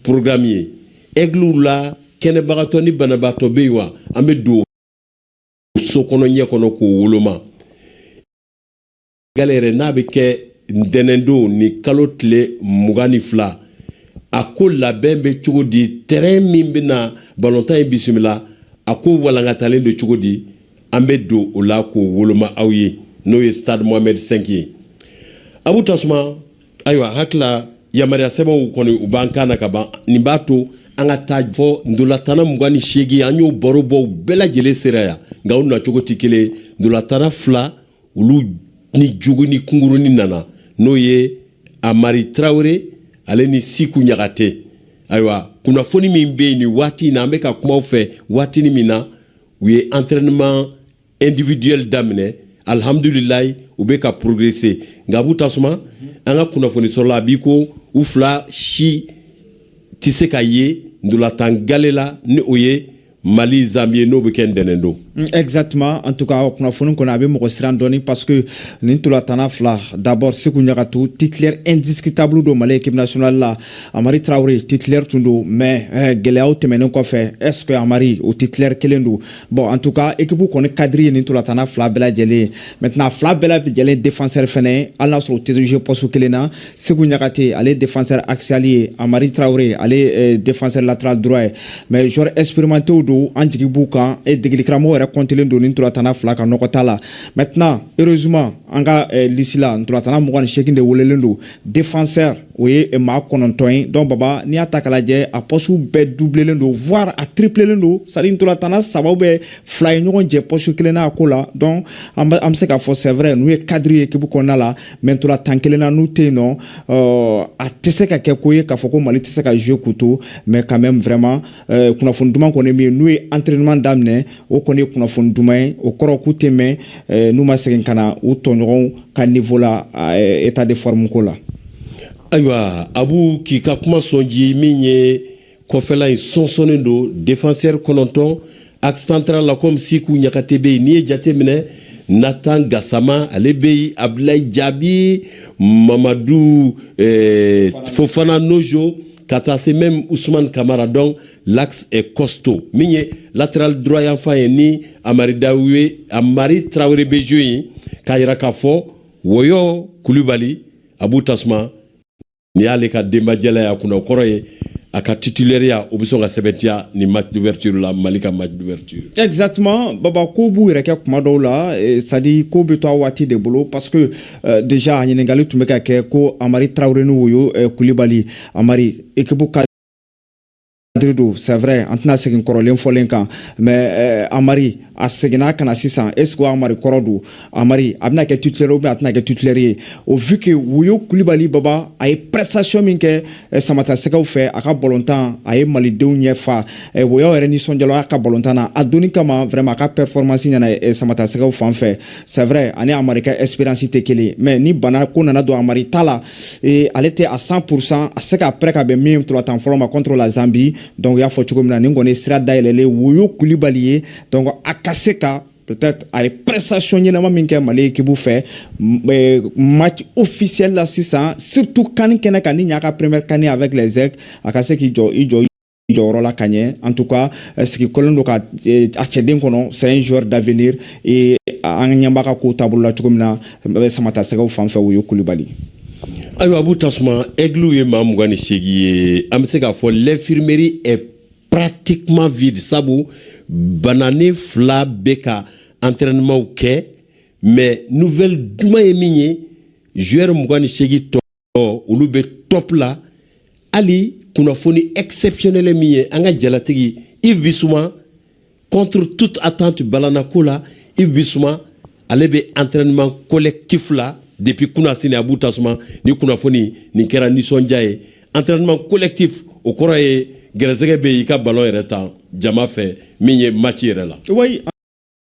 programme Aiglou la kenebagatɔ ni banabaatɔ bɛ yen wa an bɛ don so kɔnɔ ɲɛ kɔnɔ k'o woloma galère n'a bɛ kɛ ntɛnɛndon ni kalo tile 22 a ko labɛn bɛ cogo di terrain min bɛ na balontan in bisimila a ko walankatalen do cogo di an bɛ don o la k'o woloma aw ye n'o ye stade Mohamed 5 ye Abu Tasuma ayiwa hakila yamaruya sɛbɛnw kɔni u b'an kan na ka ban nin b'a to an ka taa fɔ ndolatana 28 an y'o baro bɔ bɛɛ lajɛlen sera yan nka u na cogo tɛ kelen ndolatana 2 olu ni jugu ni kungurunin nana n'o ye Amari Traoré ale ni Siku Ɲagate ayiwa kunnafoni min bɛ yen ni waati in na an bɛ ka kuma u fɛ waati min na u ye entraînement individuel daminɛ alhamdulilayi u bɛ ka progresser nka Abu Tasuma an ka kunnafoni sɔrɔla a b'i ko u fila si tɛ se ka ye ndolatan gale la ni o ye Mali Zambie n'o bɛ kɛ ntɛnɛndon. Exactement, en tout cas kunnafoni kɔni a bɛ mɔgɔ siran dɔɔni parce que nin ntolatana fila d'abord Seku Ɲagatu titulaire indiscutable do Mali équipe nationale la Amari Traoré titulaire tun do mais gɛlɛyaw tɛmɛnen kɔfɛ est-ce que Amari o titulaire kelen do bon en tout cas équipe kɔni cadre ye nin ntolatana fila bɛɛ lajɛlen maintenant fila bɛɛ lajɛlen défenseur fɛnɛ hali n'a sɔrɔ o tɛ jouer poste kelen na Seku Ɲagate ale défenseur axial ye Amari Traoré ale défenseur latéral droit ye mais joueur expérimenté do an jigi b'u kan et degeli karamɔgɔ yɛrɛ comptelen don nin ntolatana fila ka nɔgɔ t'a la maintenant heureusement an ka liste la ntolatana 28 de welelen do défenseur o ye maa 9 ye donc baba n'i y'a ta k'a lajɛ a poste bɛɛ doublelen do voire a triplelen do c'est à dire ntolatana 3 bɛ 2 ye ɲɔgɔn jɛ poste kelen na a ko la donc an bɛ se k'a fɔ c'est vrai n'u ye cadre ye équipe kɔnɔna la mais ntolatan kelen na n'u tɛ yen nɔ a tɛ se ka kɛ ko ye k'a fɔ ko Mali tɛ se ka jouer couteau mais quand même vraiment kunnafoni duman kɔni min ye n'u ye entraînement daminɛ o kɔni ye kunnafoni duman ye o kɔrɔ k'u tɛ mɛn n'u ma segin ka na u tɔɲɔgɔnw ka niveau la état de forme ko la. Ayiwa Abu k'i ka kuma sɔnji min ye kɔfɛla in sɔnsɔnnen do défenseur 9 axe central la comme Siku Ɲagate bɛ yen n'i ye jate minɛ Nathan Gassama ale bɛ yen Abdoulaye Diaby Mamadou Fofana Nojo ka taa se même Ousmane Kamara donc l'axe est costaud min ye latéral droit yanfan ye ni Amari Traoré bɛ jouer yen k'a yira k'a fɔ Woyo Kulibali Abu Tasuma ni y'ale ka denbajɛla y'a kunna o kɔrɔ ye a ka titulaire o bɛ sɔn ka sɛbɛntiya ni match d'ouverture la Mali ka match d'ouverture. Exactement baba ko b'u yɛrɛ kɛ kuma dɔw la c'est à dire ko bɛ to a waati de bolo parce que déjà ɲininkali tun bɛ ka kɛ ko Amari Traoré ni Woyo Kulibali Amari équipe ka c'est vrai an tɛna segin kɔrɔlen fɔlen kan mais Amari a seginna ka na sisan est ce que Amari kɔrɔ do Amari a bɛna kɛ titulaire ou bien a tɛna kɛ titulaire ye au vu que Woyo Kulibali baba a ye prestation min kɛ Samata Sɛgɛw fɛ a ka ballontan a ye malidenw ɲɛfa Woyo yɛrɛ nisɔndiyala a ka ballontan na a donni kama vraiment a ka performance ɲɛna Samata Sɛgɛw fan fɛ c'est vrai ani Amari ka expérience tɛ kelen mais ni bana ko nana don Amari ta la ale tɛ à 100% a se ka prêt ka bɛn min ntolantan fɔlɔ ma contre la Zambie donc il y a cogo min na nin kɔni sira dayɛlɛlen Woyo Kulibali ye donc a ka se ka peut-être a ye prestation ɲɛnama min kɛ Mali équipe fɛ match officiel la sisan surtout CAN kɛnɛ kan ni ɲa ka première CAN avec les Aigles a ka se k'i jɔ jɔyɔrɔ la ka ɲɛ en tout cas sigi kɔlen do ka a cɛden kɔnɔ c'est un joueur d'avenir et an ɲɛba ka ko taabolo la cogo min na Samata Sɛgɛw fan fɛ Woyo Kulibali. Ayiwa Abu Tasuma Aiglou ye maa 28 ye an bɛ se k'a fɔ l'infirmerie est pratiquement vide sabu banani fila bɛ ka entraînement kɛ mais nouvelle duman ye min ye joueur 28 tɔ olu bɛ top la hali kunnafoni exceptionnel min ye an ka jalatigi Yves Bissouma contre toute attente balanako la Yves Bissouma ale bɛ entraînement collectif la depuis kunasini Abu Tasuma ni kunnafoni ni kɛra nisɔndiya ye entraînement collectif o kɔrɔ ye gɛrɛsɛgɛ bɛ i ka ballon yɛrɛ ta jama fɛ min ye match yɛrɛ la. Oui,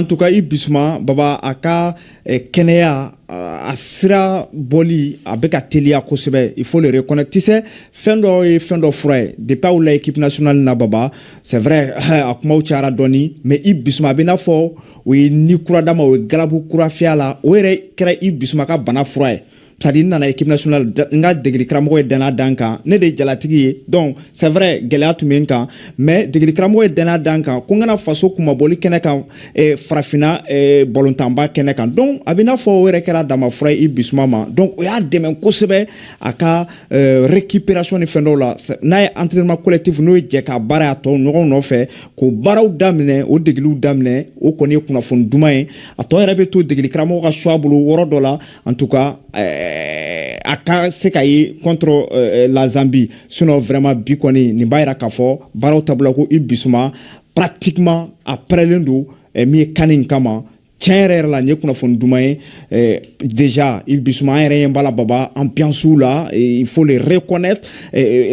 en tout cas Yves Bissouma baba a ka kɛnɛya a sira bɔli a bɛ ka teliya kosɛbɛ il faut le reconnaître tu sais fɛn dɔ ye fɛn dɔ fura ye depuis aw la équipe nationale na baba c'est vrai a kumaw cayara dɔɔni mais Yves Bissouma a bɛ i n'a fɔ o ye ni kura d'a ma o ye galabu kura fiyɛ a la o yɛrɛ kɛra Yves Bissouma ka bana fura ye c'est-à-dire nana équipe nationale nga degeli karamɔgɔ ye dana dan kan ne de jalatigi ye donc c'est vrai gɛlɛya tun bɛ n kan mais degeli karamɔgɔ ye dana dan kan ko n kana faso kumabɔli kɛnɛ kan farafina bɔlɔntanba kɛnɛ kan donc a bɛ n'a fɔ o yɛrɛ kɛra dama fura ye i bisuma ma donc o y'a dɛmɛ kosɛbɛ a ka récupération ni fɛn dɔw la n'a ye entraînement collectif n'o ye jɛ ka baara y'a tɔ ɲɔgɔn nɔfɛ k'o baaraw daminɛ o degeliw daminɛ o kɔni ye kunnafoni duman ye a tɔ yɛrɛ bɛ to degeli karamɔgɔ ka choix bolo yɔrɔ dɔ la en tout cas a ka se ka ye contre la Zambie sinon vraiment bi kɔni nin b'a yira k'a fɔ baaraw taabolo ko i bisuma pratiquement après len don min ye kan in kama tiɲɛ yɛrɛ la nin ye kunnafoni duman ye déjà il bisuma an yɛrɛ ɲɛ b'a la baba ambiance la il faut les reconnaître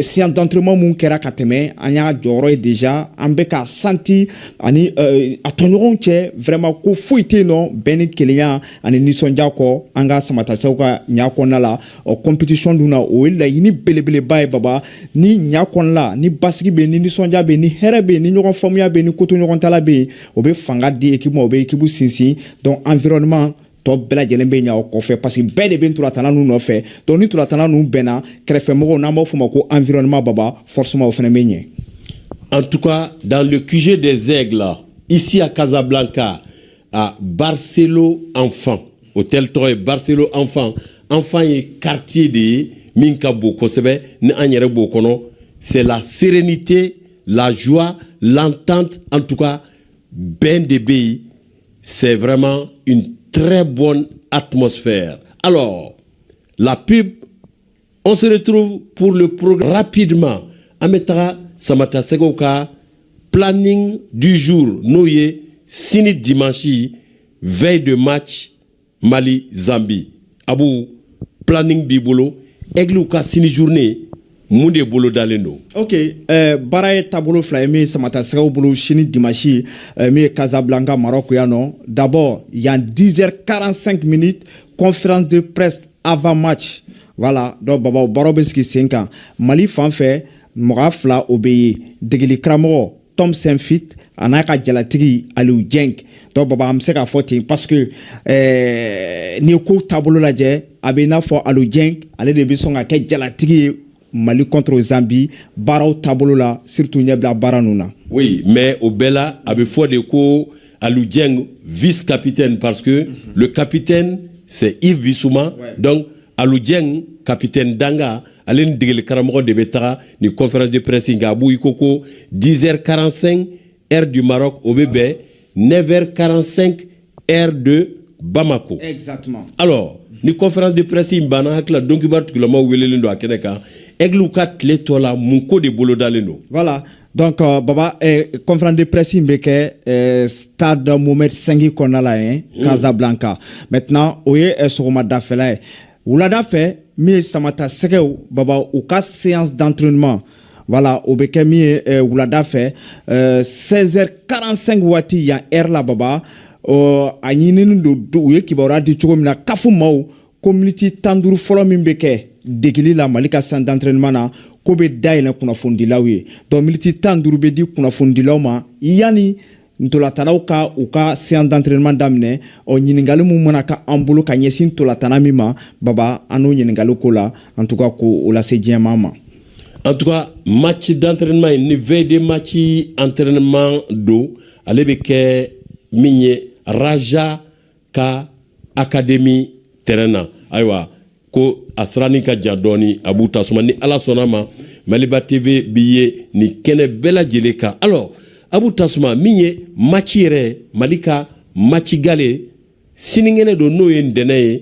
séance d'entraînement mun kɛra ka tɛmɛ an y'a jɔyɔrɔ ye déjà an bɛ k'a senti ani a tɔɲɔgɔnw cɛ vraiment ko foyi tɛ yen nɔ bɛn ni kelenya ani nisɔndiya kɔ an ka samatasew ka ɲa kɔnɔna la compétition dun na o ye laɲini belebeleba ye baba ni ɲa kɔnɔna la ni basigi bɛ yen ni nisɔndiya bɛ yen ni hɛrɛ bɛ yen ni ɲɔgɔn faamuya bɛ yen ni koto ɲɔgɔn tala bɛ yen o bɛ fanga di équipe ma o bɛ équipe sinsin donc environnement tɔ bɛɛ lajɛlen bɛ ɲa o kɔfɛ parce que bɛɛ de bɛ ntolantanna ninnu nɔfɛ donc ni ntolantanna ninnu bɛnna kɛrɛfɛmɔgɔw n'an b'a fɔ o ma ko environnement baba forcément o fana bɛ ɲɛ. En tout cas, dans le QG des Aigles, ici à Casablanca, à Barcelo Enfant, hôtel Troy, Barcelo Enfant, Enfant est quartier de Minkabo, Kosebe, N'Anyere Bokono, c'est la sérénité, la joie, l'entente, en tout cas, ben de pays, c'est vraiment une très bonne atmosphère. Alors, la pub, on se retrouve pour le programme rapidement. Ametara Samata Segoka, planning du jour, Noye, Sini Dimanche, veille de match Mali-Zambie. Abou, planning Bibolo, Egluka Sini journée, Mounde Bolo Daleno. Ok, Baraye Tabolo Flaimi, Samata Segoka, Sini Dimanche, mi Casablanca, Maroc, Yano. D'abord, il y a 10h45 minutes, conférence de presse avant match. Voilà, donc Baba Barobeski 5 ans. Mali fanfait. Mɔgɔ fila o bɛ yen degeli karamɔgɔ Tom Saint-Fit a n'a ka jalatigi Aliou Dieng donc baba an bɛ se k'a fɔ ten parce que n'i ye ko taabolo lajɛ a bɛ i n'a fɔ Aliou Dieng ale de bɛ sɔn ka kɛ jalatigi ye Mali contre Zambie baaraw taabolo la surtout ɲɛbila baara ninnu na. Oui, mais au bɛɛ la a bɛ fɔ de ko Aliou Dieng vice-capitaine parce que le capitaine c'est Yves Bissouma donc Aliou Dieng capitaine Danga. Alain Degel Karamoro de Betara, ni conférence de presse in Gabou Ikoko, 10h45, heure du Maroc au bébé, 9h45, heure de Bamako. Exactement. Alors, ni conférence de presse in Bana, la donc particulièrement Welelendo à Keneka, Eglukat Letola, Munko de Bolodaleno. Voilà. Donc, Baba, conférence de presse in Beke, stade Mohamed Sengi Konala, Casablanca. Maintenant, Oye est sur ma dafela. Oulada fait, mais Samata Segew, Baba, au cas séance d'entraînement. Voilà, au beke mi Oulada fait, 16h45 wati, il y a air là, Baba. A yinin do ouye qui va di chogomina kafu mau, community tanduru follow min beke, degili la malika séance d'entraînement na, kobe daile kuna fondi lawe. Donc, militi tanduru be di kuna fondi lauma, yani, ntolatanaw ka u ka séance d'entraînement daminɛ ɲininkali mun mana ka an bolo ka ɲɛsin ntolatana min ma baba an n'o ɲininkali ko la en tout cas ko o lase diɲɛma ma. En tout cas match d'entraînement ni veille de match entraînement do ale bɛ kɛ min ye Raja ka académie terrain na ayiwa ko a sirani ka jan dɔɔni a b'u tasuma ni ala sɔnna ma Maliba TV bi ye ni kɛnɛ bɛɛ lajɛlen kan alors Abou Tasuma minye match yɛrɛ Malika match gale siningene do no ye ndɛnɛ ye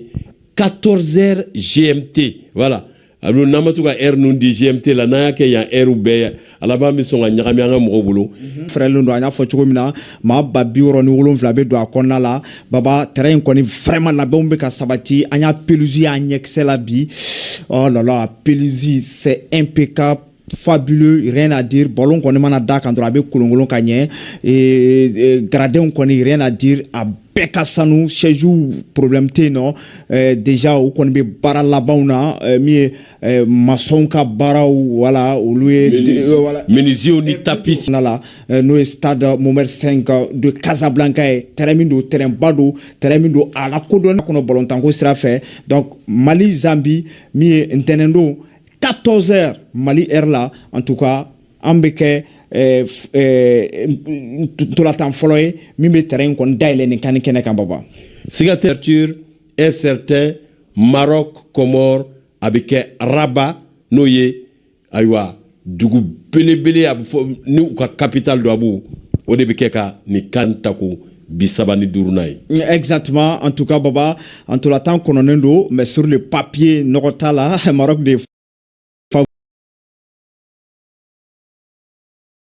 14h GMT voilà alors namatu ka heure nun di GMT la na yake ya heure bɛɛ alaba mi sɔn ka ɲagami an ka mɔgɔw bolo frère Londo an y'a fɔ cogo min na maa ba 67 bɛ don a kɔnɔna la baba terrain kɔni vraiment labɛnw bɛ ka sabati an y'a pelouse y'a ɲɛkisɛ la bi oh là là pelouse c'est impeccable fabuleux, rien à dire. Ballon qu'on a da quand on a kolongolon kanye et gradin qu'on rien à dire. A bɛɛ ka sanu siège problème tɛ yen nɔ déjà u kɔni bɛ baara labanw na min ye maçon ka baaraw wala olu ye menuisiers ni tapis la n'o ye stade Mohamed 5 de Casablanca ye terrain min don terrain ba don terrain min don a lakodɔn kɔnɔ ballontanko sira fɛ donc Mali Zambie min ye ntɛnɛn don 14h Mali heure la en tout cas an bɛ kɛ tolatan fɔlɔ ye min bɛ terrain kɔni dayɛlɛ nin kan kɛnɛ kan baba. siga tɛ incertain Maroc Comores a bɛ kɛ Rabat n'o ye ayiwa dugu belebele a bɛ fɔ ni u ka capitale do abu o de bɛ kɛ ka nin kan tako bi 35 ye. Exactement en tout cas baba en tolatan kɔnɔnen do mais sur le papier nɔgɔ t'a la Maroc de